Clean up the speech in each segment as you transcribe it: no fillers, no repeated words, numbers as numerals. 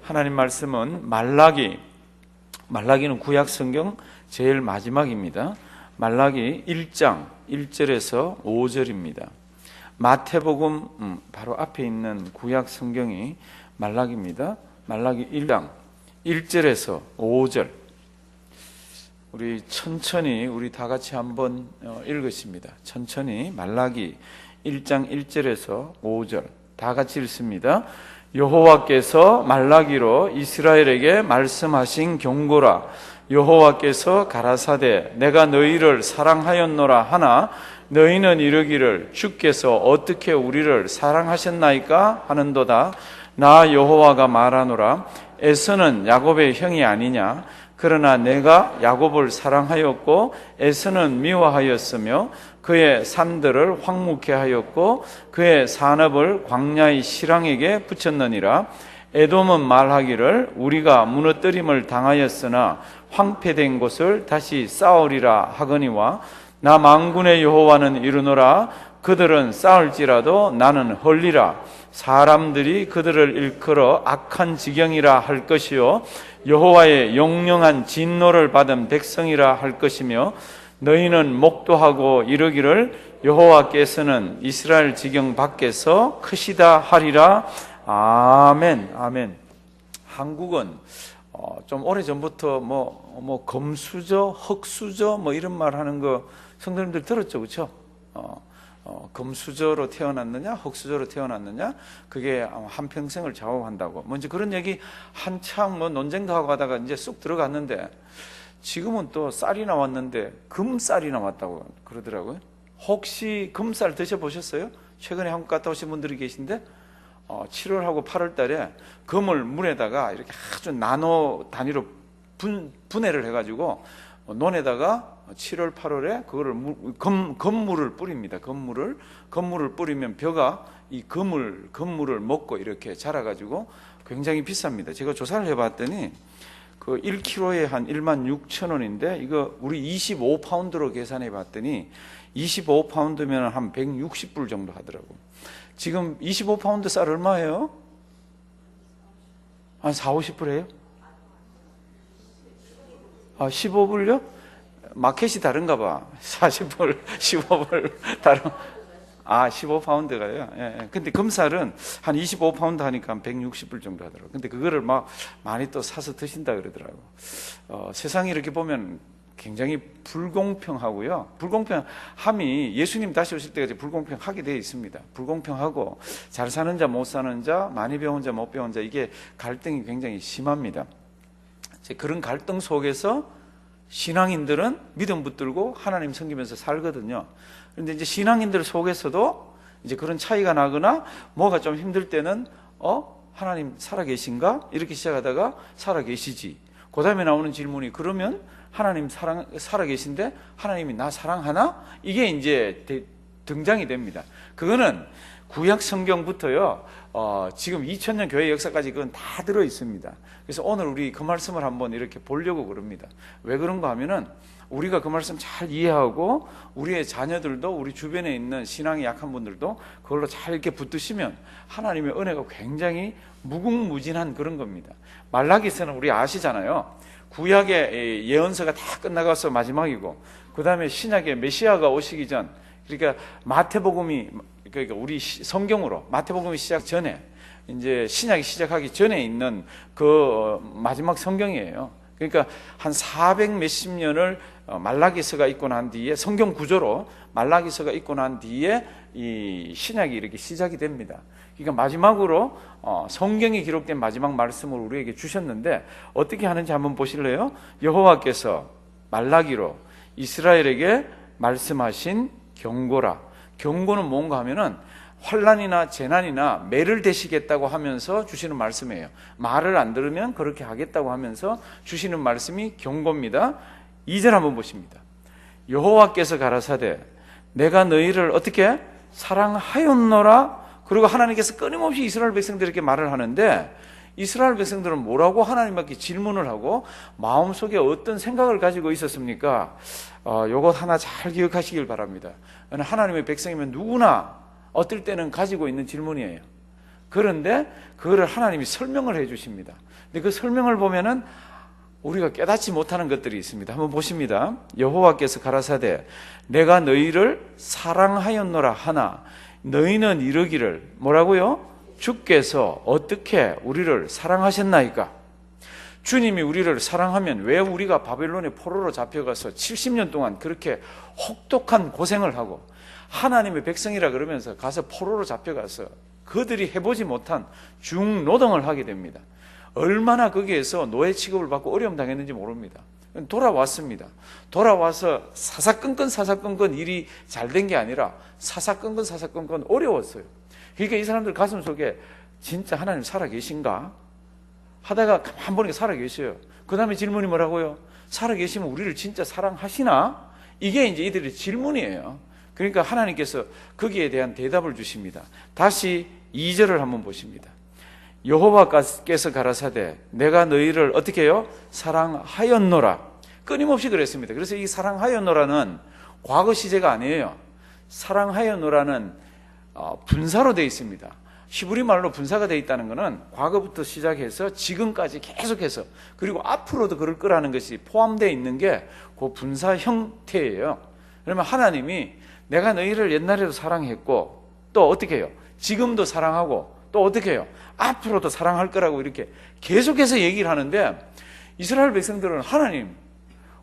하나님 말씀은 말라기는 구약 성경 제일 마지막입니다. 말라기 1장 1절에서 5절입니다. 마태복음 바로 앞에 있는 구약 성경이 말라기입니다. 말라기 1장 1절에서 5절. 우리 천천히 우리 다 같이 한번 읽으십니다. 천천히 말라기 1장 1절에서 5절 다 같이 읽습니다. 여호와께서 말라기로 이스라엘에게 말씀하신 경고라. 여호와께서 가라사대 내가 너희를 사랑하였노라 하나 너희는 이르기를 주께서 어떻게 우리를 사랑하셨나이까 하는도다. 나 여호와가 말하노라. 에서는 야곱의 형이 아니냐. 그러나 내가 야곱을 사랑하였고 에서는 미워하였으며 그의 산들을 황무케 하였고 그의 산업을 광야의 실랑에게 붙였느니라. 에돔은 말하기를 우리가 무너뜨림을 당하였으나 황폐된 곳을 다시 쌓으리라 하거니와 나 만군의 여호와는 이르노라. 그들은 쌓을지라도 나는 헐리라. 사람들이 그들을 일컬어 악한 지경이라 할 것이요 여호와의 영영한 진노를 받은 백성이라 할 것이며 너희는 목도하고 이르기를 여호와께서는 이스라엘 지경 밖에서 크시다 하리라. 아멘. 아멘. 한국은 좀 오래전부터 금수저, 흙수저 이런 말 하는 거 성도님들 들었죠, 그렇죠? 금수저로 태어났느냐, 흙수저로 태어났느냐, 그게 한평생을 좌우한다고. 이제 그런 얘기 한참 논쟁도 하고 하다가 이제 쑥 들어갔는데 지금은 또 쌀이 나왔는데 금쌀이 나왔다고 그러더라고요. 혹시 금쌀 드셔보셨어요? 최근에 한국 갔다 오신 분들이 계신데 7월하고 8월 달에 금을 물에다가 이렇게 아주 나노 단위로 분해를 해가지고 논에다가 7월, 8월에 그거를 금물을 뿌립니다. 금물을 뿌리면 벼가 이 금물을 먹고 이렇게 자라가지고 굉장히 비쌉니다. 제가 조사를 해봤더니 그 1kg에 한 16,000원인데 이거 우리 25파운드로 계산해 봤더니 25파운드면 한 160불 정도 하더라고. 지금 25파운드 쌀 얼마예요? 한 4, 50불이에요? 15불요? 마켓이 다른가 봐. 40불, 15불 다른. 15파운드가요? 예. 근데 금살은 한 25파운드 하니까 한 160불 정도 하더라고요. 근데 그거를 많이 또 사서 드신다 그러더라고요. 세상이 이렇게 보면 굉장히 불공평하고요. 불공평함이 예수님 다시 오실 때까지 불공평하게 되어 있습니다. 불공평하고 잘 사는 자, 못 사는 자, 많이 배운 자, 못 배운 자, 이게 갈등이 굉장히 심합니다. 그런 갈등 속에서 신앙인들은 믿음 붙들고 하나님 섬기면서 살거든요. 그런데 이제 신앙인들 속에서도 이제 그런 차이가 나거나 뭐가 좀 힘들 때는 하나님 살아계신가? 이렇게 시작하다가 살아계시지. 그 다음에 나오는 질문이 그러면 하나님 살아계신데 하나님이 나 사랑하나? 이게 이제 등장이 됩니다. 그거는 구약 성경부터요, 지금 2000년 교회 역사까지 그건 다 들어 있습니다. 그래서 오늘 우리 그 말씀을 한번 이렇게 보려고 그럽니다. 왜 그런가 하면은 우리가 그 말씀 잘 이해하고 우리의 자녀들도 우리 주변에 있는 신앙이 약한 분들도 그걸로 잘 이렇게 붙드시면 하나님의 은혜가 굉장히 무궁무진한 그런 겁니다. 말라기서는 우리 아시잖아요. 구약의 예언서가 다 끝나가서 마지막이고 그 다음에 신약의 메시아가 오시기 전, 그러니까 마태복음이, 그러니까 우리 성경으로 마태복음이 시작 전에, 이제 신약이 시작하기 전에 있는 그 마지막 성경이에요. 그러니까 한 400 몇십 년을 말라기서가 있고 난 뒤에, 성경 구조로 말라기서가 있고 난 뒤에 이 신약이 이렇게 시작이 됩니다. 그러니까 마지막으로 성경이 기록된 마지막 말씀을 우리에게 주셨는데 어떻게 하는지 한번 보실래요? 여호와께서 말라기로 이스라엘에게 말씀하신 경고라. 경고는 뭔가 하면은 환난이나 재난이나 매를 대시겠다고 하면서 주시는 말씀이에요. 말을 안 들으면 그렇게 하겠다고 하면서 주시는 말씀이 경고입니다. 2절 한번 보십니다. 여호와께서 가라사대 내가 너희를 어떻게 사랑하였노라. 그리고 하나님께서 끊임없이 이스라엘 백성들에게 말을 하는데 이스라엘 백성들은 뭐라고 하나님께 질문을 하고 마음속에 어떤 생각을 가지고 있었습니까? 요것 하나 잘 기억하시길 바랍니다. 하나님의 백성이면 누구나 어떨 때는 가지고 있는 질문이에요. 그런데 그거를 하나님이 설명을 해 주십니다. 근데 그 설명을 보면은 우리가 깨닫지 못하는 것들이 있습니다. 한번 보십니다. 여호와께서 가라사대 내가 너희를 사랑하였노라 하나 너희는 이르기를 뭐라고요? 주께서 어떻게 우리를 사랑하셨나이까? 주님이 우리를 사랑하면 왜 우리가 바벨론의 포로로 잡혀가서 70년 동안 그렇게 혹독한 고생을 하고 하나님의 백성이라 그러면서 가서 포로로 잡혀가서 그들이 해보지 못한 중노동을 하게 됩니다. 얼마나 거기에서 노예 취급을 받고 어려움 당했는지 모릅니다. 돌아왔습니다. 돌아와서 사사건건 일이 잘 된 게 아니라 사사건건 어려웠어요. 그러니까 이 사람들 가슴 속에 진짜 하나님 살아계신가? 하다가 한 번에 살아계셔요. 그 다음에 질문이 뭐라고요? 살아계시면 우리를 진짜 사랑하시나? 이게 이제 이들의 질문이에요. 그러니까 하나님께서 거기에 대한 대답을 주십니다. 다시 2절을 한번 보십니다. 여호와께서 가라사대 내가 너희를 어떻게 해요? 사랑하였노라. 끊임없이 그랬습니다. 그래서 이 사랑하였노라는 과거 시제가 아니에요. 사랑하였노라는 분사로 되어 있습니다. 히브리 말로 분사가 되어 있다는 것은 과거부터 시작해서 지금까지 계속해서 그리고 앞으로도 그럴 거라는 것이 포함되어 있는 게 그 분사 형태예요. 그러면 하나님이 내가 너희를 옛날에도 사랑했고 또 어떻게 해요? 지금도 사랑하고 또 어떻게 해요? 앞으로도 사랑할 거라고 이렇게 계속해서 얘기를 하는데 이스라엘 백성들은 하나님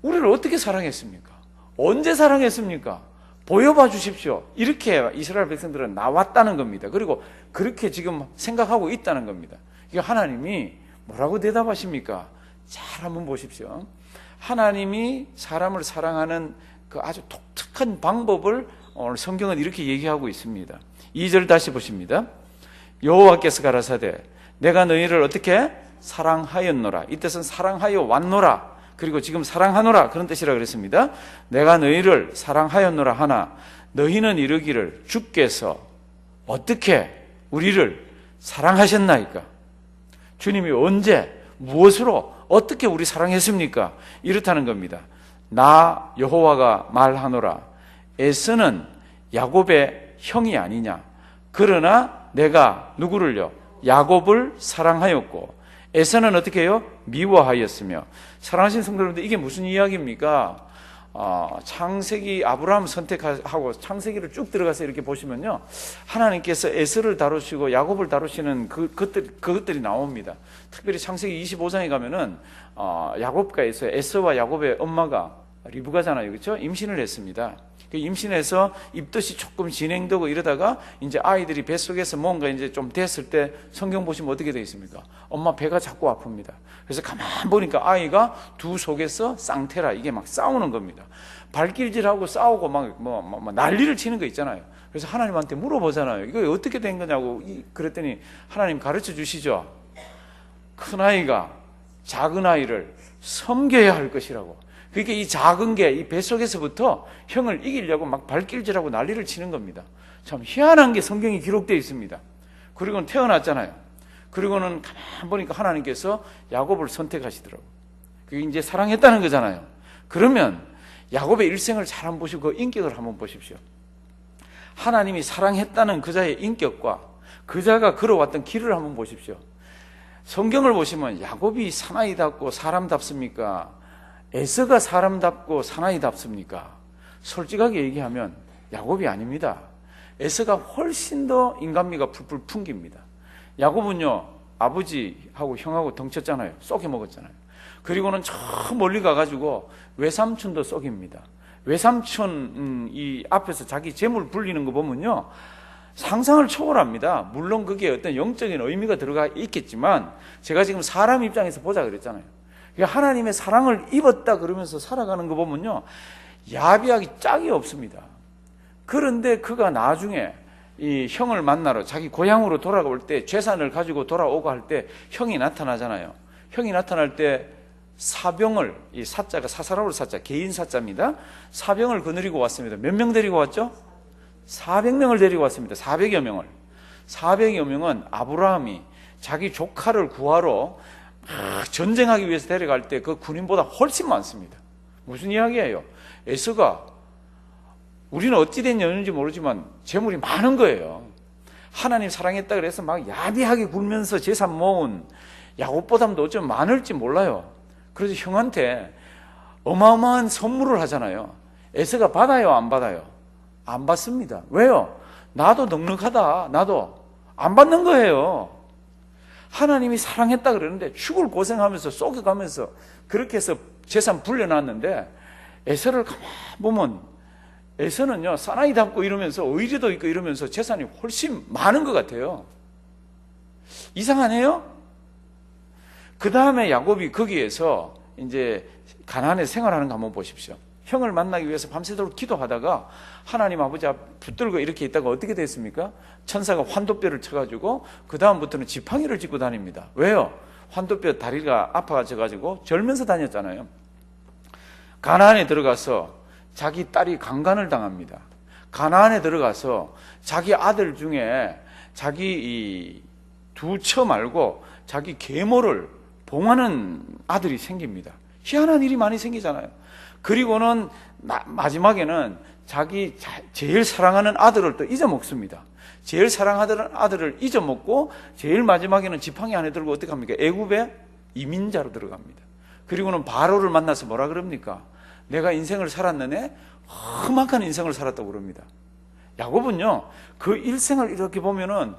우리를 어떻게 사랑했습니까? 언제 사랑했습니까? 보여봐 주십시오. 이렇게 이스라엘 백성들은 나왔다는 겁니다. 그리고 그렇게 지금 생각하고 있다는 겁니다. 이게 하나님이 뭐라고 대답하십니까? 잘 한번 보십시오. 하나님이 사람을 사랑하는 그 아주 독특한 방법을 오늘 성경은 이렇게 얘기하고 있습니다. 2절 다시 보십니다. 여호와께서 가라사대 내가 너희를 어떻게 사랑하였노라. 이 뜻은 사랑하여 왔노라. 그리고 지금 사랑하노라 그런 뜻이라 그랬습니다. 내가 너희를 사랑하였노라 하나 너희는 이르기를 주께서 어떻게 우리를 사랑하셨나이까? 주님이 언제 무엇으로 어떻게 우리 사랑했습니까? 이렇다는 겁니다. 나 여호와가 말하노라 에서는 야곱의 형이 아니냐. 그러나 내가 누구를요? 야곱을 사랑하였고 에서는 어떻게 해요? 미워하였으며. 사랑하신 성도 여러분들 이게 무슨 이야기입니까? 창세기 아브라함 선택하고 창세기를 쭉 들어가서 이렇게 보시면요 하나님께서 에서를 다루시고 야곱을 다루시는 그것들이 나옵니다. 특별히 창세기 25장에 가면은 야곱과 에서와 야곱의 엄마가 리브가잖아요, 그렇죠? 임신을 했습니다. 그 임신해서 입덧이 조금 진행되고 이러다가 이제 아이들이 뱃속에서 뭔가 이제 좀 됐을 때 성경 보시면 어떻게 되어 있습니까? 엄마 배가 자꾸 아픕니다. 그래서 가만 보니까 아이가 두 속에서 쌍테라 이게 막 싸우는 겁니다. 발길질하고 싸우고 막 난리를 치는 거 있잖아요. 그래서 하나님한테 물어보잖아요. 이거 어떻게 된 거냐고 그랬더니 하나님 가르쳐 주시죠. 큰 아이가 작은 아이를 섬겨야 할 것이라고. 그러니까 이 작은 게 이 뱃속에서부터 형을 이기려고 막 발길질하고 난리를 치는 겁니다. 참 희한한 게 성경이 기록되어 있습니다. 그리고는 태어났잖아요. 그리고는 가만 보니까 하나님께서 야곱을 선택하시더라고요. 그게 이제 사랑했다는 거잖아요. 그러면 야곱의 일생을 잘 한번 보시고 그 인격을 한번 보십시오. 하나님이 사랑했다는 그자의 인격과 그자가 걸어왔던 길을 한번 보십시오. 성경을 보시면 야곱이 사나이답고 사람답습니까? 에서가 사람답고 사나이답습니까? 솔직하게 얘기하면 야곱이 아닙니다. 에서가 훨씬 더 인간미가 풀풀 풍깁니다. 야곱은요 아버지하고 형하고 덩쳤잖아요. 썩여 먹었잖아요. 그리고는 저 멀리 가가지고 외삼촌도 썩입니다. 외삼촌 이 앞에서 자기 재물 불리는 거 보면요 상상을 초월합니다. 물론 그게 어떤 영적인 의미가 들어가 있겠지만 제가 지금 사람 입장에서 보자 그랬잖아요. 하나님의 사랑을 입었다 그러면서 살아가는 거 보면요 야비하기 짝이 없습니다. 그런데 그가 나중에 이 형을 만나러 자기 고향으로 돌아올 때 재산을 가지고 돌아오고 할 때 형이 나타나잖아요. 형이 나타날 때 사병을, 이 사자가 사사로울 사자, 개인 사자입니다. 사병을 거느리고 왔습니다. 몇 명 데리고 왔죠? 400명을 데리고 왔습니다. 400여 명을. 400여 명은 아브라함이 자기 조카를 구하러 전쟁하기 위해서 데려갈 때 그 군인보다 훨씬 많습니다. 무슨 이야기예요? 에서가 우리는 어찌 된 연인지 모르지만 재물이 많은 거예요. 하나님 사랑했다 그래서 막 야비하게 굴면서 재산 모은 야곱보다도 어쩌면 많을지 몰라요. 그래서 형한테 어마어마한 선물을 하잖아요. 에서가 받아요, 안 받아요? 안 받습니다. 왜요? 나도 넉넉하다. 나도 안 받는 거예요. 하나님이 사랑했다 그러는데 죽을 고생하면서 쏘겨가면서 그렇게 해서 재산 불려놨는데, 에서를 가만 보면 에서는요 사나이 답고 이러면서 의리도 있고 이러면서 재산이 훨씬 많은 것 같아요. 이상하네요. 그 다음에 야곱이 거기에서 이제 가나안에 생활하는 거 한번 보십시오. 형을 만나기 위해서 밤새도록 기도하다가 하나님 아버지 앞 붙들고 이렇게 있다가 어떻게 됐습니까? 천사가 환도뼈를 쳐가지고 그 다음부터는 지팡이를 짚고 다닙니다. 왜요? 환도뼈 다리가 아파져가지고 절면서 다녔잖아요. 가나안에 들어가서 자기 딸이 강간을 당합니다. 가나안에 들어가서 자기 아들 중에 자기 두 처 말고 자기 계모를 봉하는 아들이 생깁니다. 희한한 일이 많이 생기잖아요. 그리고는 마지막에는 자기 제일 사랑하는 아들을 또 잊어먹습니다. 제일 사랑하는 아들을 잊어먹고 제일 마지막에는 지팡이 안에 들고 어떻게 합니까? 애굽의 이민자로 들어갑니다. 그리고는 바로를 만나서 뭐라 그럽니까? 내가 인생을 살았느네? 험악한 인생을 살았다고 그럽니다. 야곱은요 그 일생을 이렇게 보면은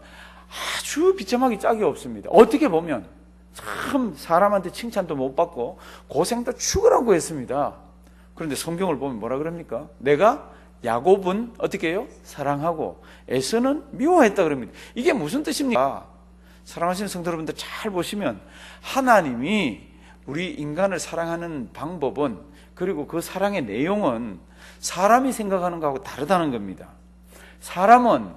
아주 비참하기 짝이 없습니다. 어떻게 보면 참 사람한테 칭찬도 못 받고 고생도 죽으라고 했습니다. 그런데 성경을 보면 뭐라 그럽니까? 내가 야곱은 어떻게 해요? 사랑하고 에서는 미워했다 그럽니다. 이게 무슨 뜻입니까? 사랑하시는 성도 여러분들 잘 보시면 하나님이 우리 인간을 사랑하는 방법은, 그리고 그 사랑의 내용은 사람이 생각하는 것하고 다르다는 겁니다. 사람은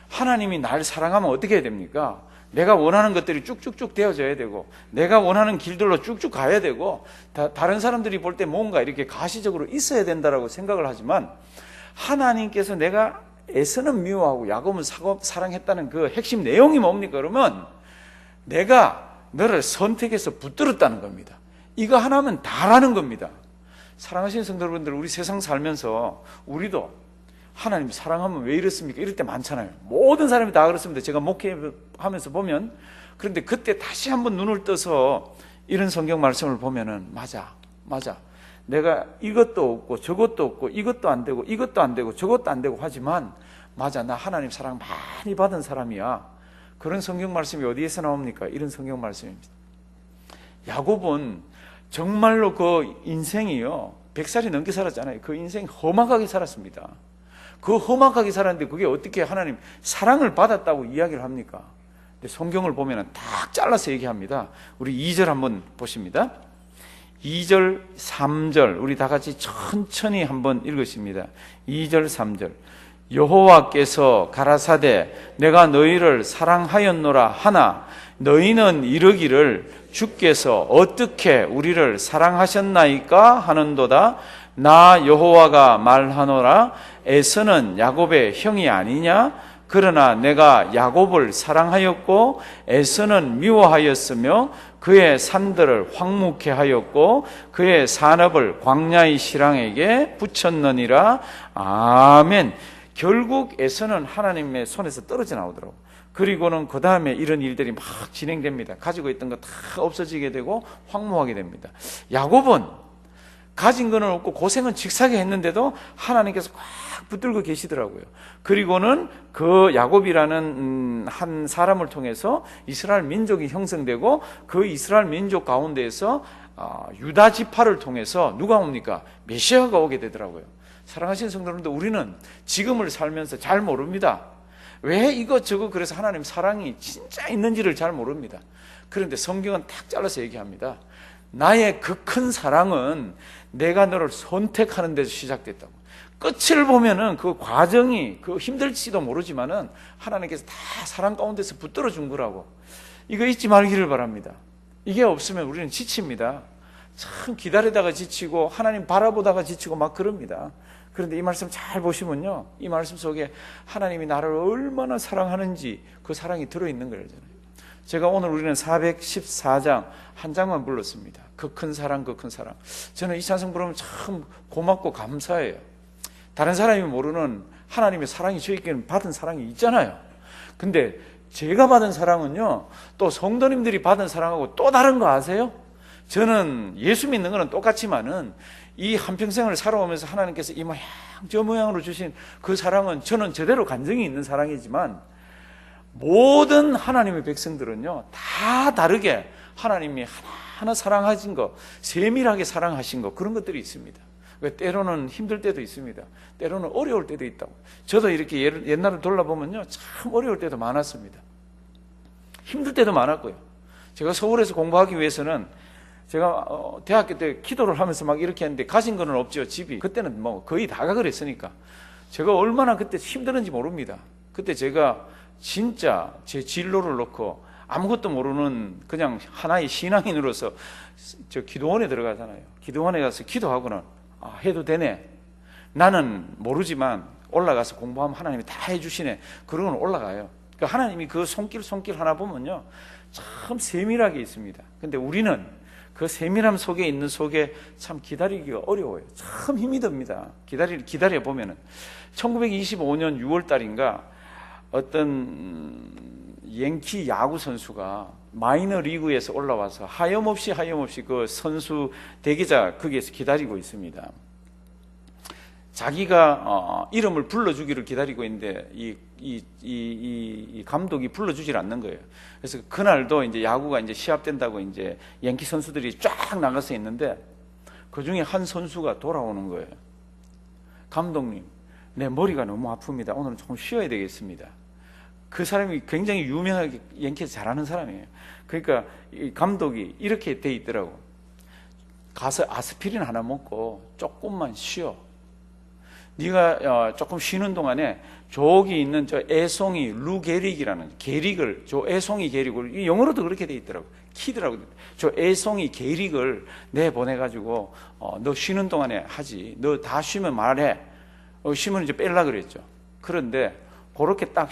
하나님이 날 사랑하면 어떻게 해야 됩니까? 내가 원하는 것들이 쭉쭉쭉 되어져야 되고 내가 원하는 길들로 쭉쭉 가야 되고 다른 사람들이 볼 때 뭔가 이렇게 가시적으로 있어야 된다라고 생각을 하지만, 하나님께서 내가 에서는 미워하고 야곱은 사랑했다는 그 핵심 내용이 뭡니까? 그러면 내가 너를 선택해서 붙들었다는 겁니다. 이거 하나면 다라는 겁니다. 사랑하시는 성도 여러분들, 우리 세상 살면서 우리도 하나님 사랑하면 왜 이렇습니까? 이럴 때 많잖아요. 모든 사람이 다 그렇습니다. 제가 목회하면서 보면. 그런데 그때 다시 한번 눈을 떠서 이런 성경 말씀을 보면은 맞아. 내가 이것도 없고 저것도 없고 이것도 안 되고 이것도 안 되고 저것도 안 되고 하지만 맞아, 나 하나님 사랑 많이 받은 사람이야. 그런 성경 말씀이 어디에서 나옵니까? 이런 성경 말씀입니다. 야곱은 정말로 그 인생이요 100살이 넘게 살았잖아요. 그 인생 험악하게 살았습니다. 그 험악하게 살았는데 그게 어떻게 하나님 사랑을 받았다고 이야기를 합니까? 근데 성경을 보면 딱 잘라서 얘기합니다. 우리 2절 한번 보십니다. 2절 3절 우리 다 같이 천천히 한번 읽으십니다. 2절 3절 여호와께서 가라사대 내가 너희를 사랑하였노라 하나 너희는 이르기를 주께서 어떻게 우리를 사랑하셨나이까 하는도다. 나 여호와가 말하노라 에서는 야곱의 형이 아니냐? 그러나 내가 야곱을 사랑하였고 에서는 미워하였으며 그의 산들을 황무케 하였고 그의 산업을 광야의 실랑에게 붙였느니라. 아멘. 결국 에서는 하나님의 손에서 떨어져 나오더라고요. 그리고는 그 다음에 이런 일들이 막 진행됩니다. 가지고 있던 거 다 없어지게 되고 황무하게 됩니다. 야곱은 가진 거는 없고 고생은 직사게 했는데도 하나님께서 꽉 붙들고 계시더라고요. 그리고는 그 야곱이라는 한 사람을 통해서 이스라엘 민족이 형성되고 그 이스라엘 민족 가운데에서 유다 지파를 통해서 누가 옵니까? 메시아가 오게 되더라고요. 사랑하시는 성도님들, 우리는 지금을 살면서 잘 모릅니다. 왜 이것저것 그래서 하나님 사랑이 진짜 있는지를 잘 모릅니다. 그런데 성경은 탁 잘라서 얘기합니다. 나의 그 큰 사랑은 내가 너를 선택하는 데서 시작됐다고. 끝을 보면은 그 과정이 그 힘들지도 모르지만은 하나님께서 다 사랑 가운데서 붙들어 준 거라고. 이거 잊지 말기를 바랍니다. 이게 없으면 우리는 지칩니다. 참 기다리다가 지치고 하나님 바라보다가 지치고 막 그럽니다. 그런데 이 말씀 잘 보시면요, 이 말씀 속에 하나님이 나를 얼마나 사랑하는지 그 사랑이 들어있는 거잖아요. 제가 오늘 우리는 414장 한 장만 불렀습니다. 그 큰 사랑, 그 큰 사랑. 저는 이 찬송 부르면 참 고맙고 감사해요. 다른 사람이 모르는 하나님의 사랑이 저에게는 받은 사랑이 있잖아요. 근데 제가 받은 사랑은요, 또 성도님들이 받은 사랑하고 또 다른 거 아세요? 저는 예수 믿는 거는 똑같지만은 이 한평생을 살아오면서 하나님께서 이 모양 저 모양으로 주신 그 사랑은 저는 제대로 간증이 있는 사랑이지만, 모든 하나님의 백성들은요 다 다르게 하나님이 하나하나 사랑하신 거, 세밀하게 사랑하신 거, 그런 것들이 있습니다. 때로는 힘들 때도 있습니다. 때로는 어려울 때도 있다고. 저도 이렇게 옛날을 돌아보면요 참 어려울 때도 많았습니다. 힘들 때도 많았고요. 제가 서울에서 공부하기 위해서는 제가 대학교 때 기도를 하면서 막 이렇게 했는데 가진 거는 없죠. 집이 그때는 뭐 거의 다가 그랬으니까 제가 얼마나 그때 힘들었는지 모릅니다. 그때 제가 진짜 제 진로를 놓고 아무것도 모르는 그냥 하나의 신앙인으로서 저 기도원에 들어가잖아요. 기도원에 가서 기도하고는 해도 되네, 나는 모르지만 올라가서 공부하면 하나님이 다 해주시네, 그러고는 올라가요. 그러니까 하나님이 그 손길 하나 보면요 참 세밀하게 있습니다. 근데 우리는 그 세밀함 속에 있는 속에 참 기다리기가 어려워요. 참 힘이 듭니다. 기다려 보면은 1925년 6월 달인가 어떤 양키 야구 선수가 마이너 리그에서 올라와서 하염없이 그 선수 대기자 거기에서 기다리고 있습니다. 자기가 이름을 불러주기를 기다리고 있는데 이 감독이 불러주질 않는 거예요. 그래서 그날도 이제 야구가 이제 시합된다고 이제 양키 선수들이 쫙 나가서 있는데 그 중에 한 선수가 돌아오는 거예요. 감독님, 내 머리가 너무 아픕니다. 오늘은 조금 쉬어야 되겠습니다. 그 사람이 굉장히 유명하게 양키에서 잘하는 사람이에요. 그러니까 이 감독이 이렇게 돼 있더라고. 가서 아스피린 하나 먹고 조금만 쉬어. 네가 조금 쉬는 동안에 저기 있는 저 애송이 루게릭이라는 게릭을, 저 애송이 게릭을, 영어로도 그렇게 돼 있더라고. 키드라고. 저 애송이 게릭을 내보내가지고 너 쉬는 동안에 하지. 너 다 쉬면 말해. 쉬면 이제 뺄라 그랬죠. 그런데 그렇게 딱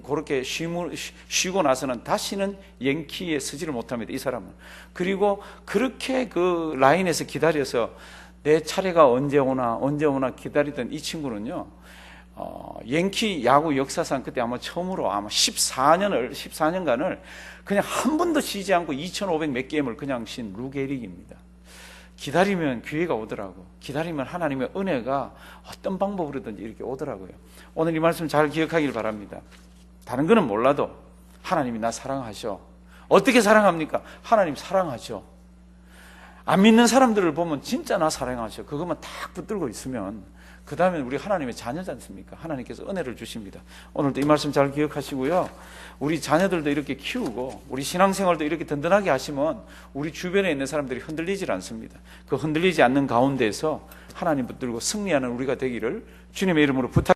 그렇게 쉬고 나서는 다시는 양키에 서지를 못합니다, 이 사람은. 그리고 그렇게 그 라인에서 기다려서 내 차례가 언제 오나 기다리던 이 친구는요, 양키 야구 역사상 그때 아마 처음으로 아마 14년간을 그냥 한 번도 쉬지 않고 2,500 몇 게임을 그냥 쉰 루게릭입니다. 기다리면 기회가 오더라고. 기다리면 하나님의 은혜가 어떤 방법으로든지 이렇게 오더라고요. 오늘 이 말씀 잘 기억하길 바랍니다. 다른 거는 몰라도 하나님이 나 사랑하셔. 어떻게 사랑합니까? 하나님 사랑하셔. 안 믿는 사람들을 보면 진짜 나 사랑하셔. 그것만 딱 붙들고 있으면 그 다음에 우리 하나님의 자녀지 않습니까? 하나님께서 은혜를 주십니다. 오늘도 이 말씀 잘 기억하시고요. 우리 자녀들도 이렇게 키우고 우리 신앙생활도 이렇게 든든하게 하시면 우리 주변에 있는 사람들이 흔들리질 않습니다. 그 흔들리지 않는 가운데서 하나님 붙들고 승리하는 우리가 되기를 주님의 이름으로 부탁드립니다.